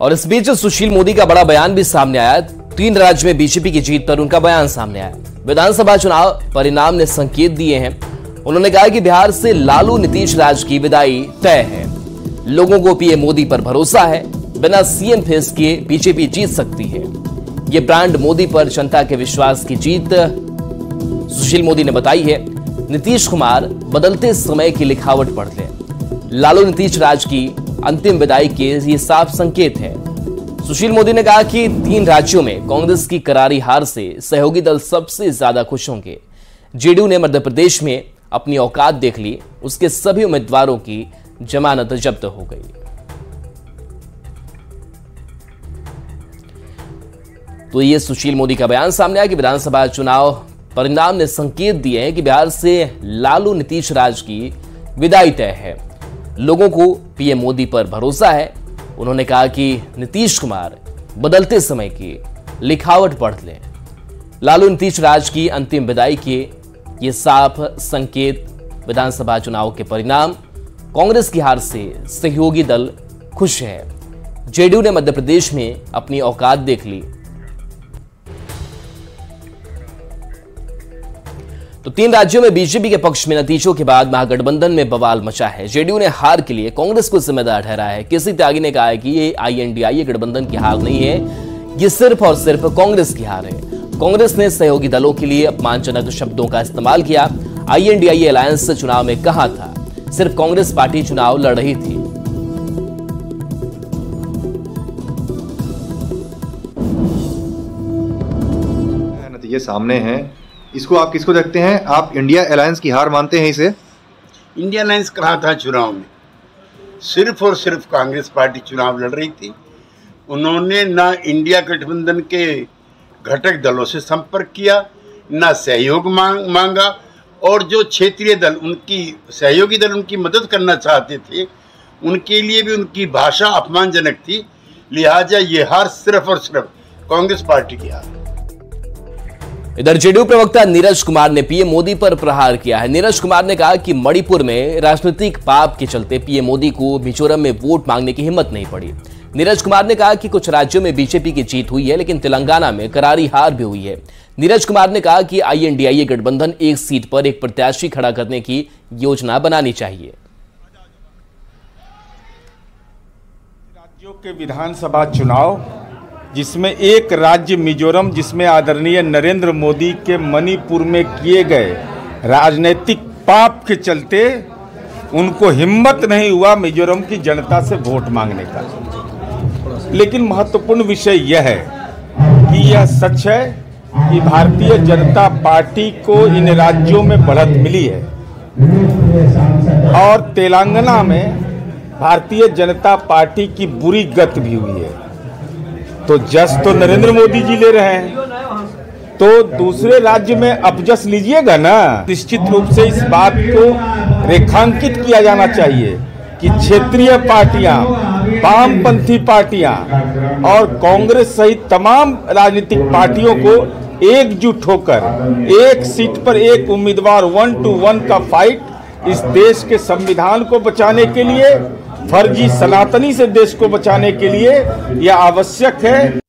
और इस बीच सुशील मोदी का बड़ा बयान भी सामने आया। 3 राज्य में बीजेपी की जीत पर उनका बयान सामने आया। विधानसभा चुनाव परिणाम ने संकेत दिए हैं। उन्होंने कहा कि बिहार से लालू नीतीश राज की विदाई तय है। लोगों को पीएम मोदी पर भरोसा है। बिना सीएम फेस के बीजेपी जीत सकती है। ये ब्रांड मोदी पर जनता के विश्वास की जीत सुशील मोदी ने बताई है। नीतीश कुमार बदलते समय की लिखावट पढ़ ले। लालू नीतीश राज की अंतिम विदाई के ये साफ संकेत है। सुशील मोदी ने कहा कि 3 राज्यों में कांग्रेस की करारी हार से सहयोगी दल सबसे ज्यादा खुश होंगे। जेडीयू ने मध्य प्रदेश में अपनी औकात देख ली। उसके सभी उम्मीदवारों की जमानत जब्त हो गई। तो ये सुशील मोदी का बयान सामने आया कि विधानसभा चुनाव परिणाम ने संकेत दिए हैं कि बिहार से लालू नीतीश राज की विदाई तय है। लोगों को पीएम मोदी पर भरोसा है। उन्होंने कहा कि नीतीश कुमार बदलते समय की लिखावट पढ़ लें। लालू नीतीश राज की अंतिम विदाई के ये साफ संकेत। विधानसभा चुनाव के परिणाम, कांग्रेस की हार से सहयोगी दल खुश है। जेडीयू ने मध्य प्रदेश में अपनी औकात देख ली। तो 3 राज्यों में बीजेपी के पक्ष में नतीजों के बाद महागठबंधन में बवाल मचा है। जेडीयू ने हार के लिए कांग्रेस को जिम्मेदार ठहराया है। केसी त्यागी ने कहा है कि ये आईएनडीआई गठबंधन की हार नहीं है, ये सिर्फ और सिर्फ कांग्रेस की हार है। कांग्रेस ने सहयोगी दलों के लिए अपमानजनक शब्दों का इस्तेमाल किया। आईएनडीआई अलायंस चुनाव में कहा था सिर्फ कांग्रेस पार्टी चुनाव लड़ रही थी। नतीजे सामने हैं। इसको आप किसको देखते हैं? आप इंडिया अलायंस की हार मानते हैं इसे? इंडिया अलायंस कहा था चुनाव में सिर्फ और सिर्फ कांग्रेस पार्टी चुनाव लड़ रही थी। उन्होंने ना इंडिया गठबंधन के घटक दलों से संपर्क किया, ना सहयोग मांगा, और जो क्षेत्रीय दल उनकी सहयोगी दल उनकी मदद करना चाहते थे उनके लिए भी उनकी भाषा अपमानजनक थी। लिहाजा ये हार सिर्फ और सिर्फ कांग्रेस पार्टी की हार। इधर जेडीयू प्रवक्ता नीरज कुमार ने पीएम मोदी पर प्रहार किया है। नीरज कुमार ने कहा कि मणिपुर में राजनीतिक पाप के चलते पीएम मोदी को मिजोरम में वोट मांगने की हिम्मत नहीं पड़ी। नीरज कुमार ने कहा कि कुछ राज्यों में बीजेपी की जीत हुई है, लेकिन तेलंगाना में करारी हार भी हुई है। नीरज कुमार ने कहा कि आईएनडीआई गठबंधन एक सीट पर एक प्रत्याशी खड़ा करने की योजना बनानी चाहिए। राज्यों के विधानसभा चुनाव, जिसमें एक राज्य मिजोरम, जिसमें आदरणीय नरेंद्र मोदी के मणिपुर में किए गए राजनीतिक पाप के चलते उनको हिम्मत नहीं हुआ मिजोरम की जनता से वोट मांगने का। लेकिन महत्वपूर्ण विषय यह है कि यह सच है कि भारतीय जनता पार्टी को इन राज्यों में बढ़त मिली है और तेलंगाना में भारतीय जनता पार्टी की बुरी गत भी हुई है। तो जस तो नरेंद्र मोदी जी ले रहे हैं, तो दूसरे राज्य में अपजस लीजिएगा ना। निश्चित रूप से इस बात को रेखांकित किया जाना चाहिए कि क्षेत्रीय पार्टियां, वामपंथी पार्टियां और कांग्रेस सहित तमाम राजनीतिक पार्टियों को एकजुट होकर एक सीट पर एक उम्मीदवार 1 to 1 का फाइट इस देश के संविधान को बचाने के लिए, फर्जी सनातनी से देश को बचाने के लिए यह आवश्यक है।